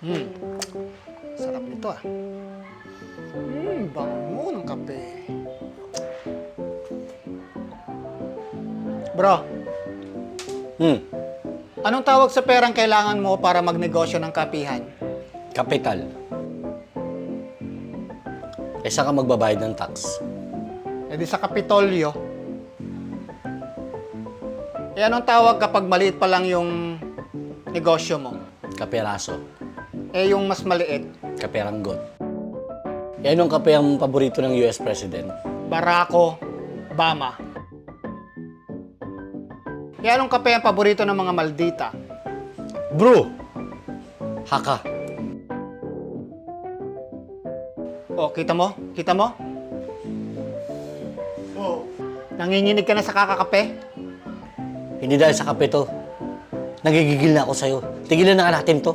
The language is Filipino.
Hmm. Sarap nito ah. Bango ng kape. Bro, anong tawag sa perang kailangan mo para magnegosyo ng kapihan? Kapital. Eh, saan ka magbabayad ng tax? E di sa Kapitolyo. E anong tawag kapag maliit pa lang yung negosyo mo? Kaperaso. Eh yung mas maliit, Kaperanggot. Eh, anong kape ang paborito ng US President? Barako, Bama. E anong kape ang paborito ng mga Maldita? Bro! Haka. O, kita mo? Kita mo? Oo. Nanginginig ka na sa kakakape? Hindi dahil sa kape to. Nagigigil na ako sa'yo. Tigilan na nga natin to.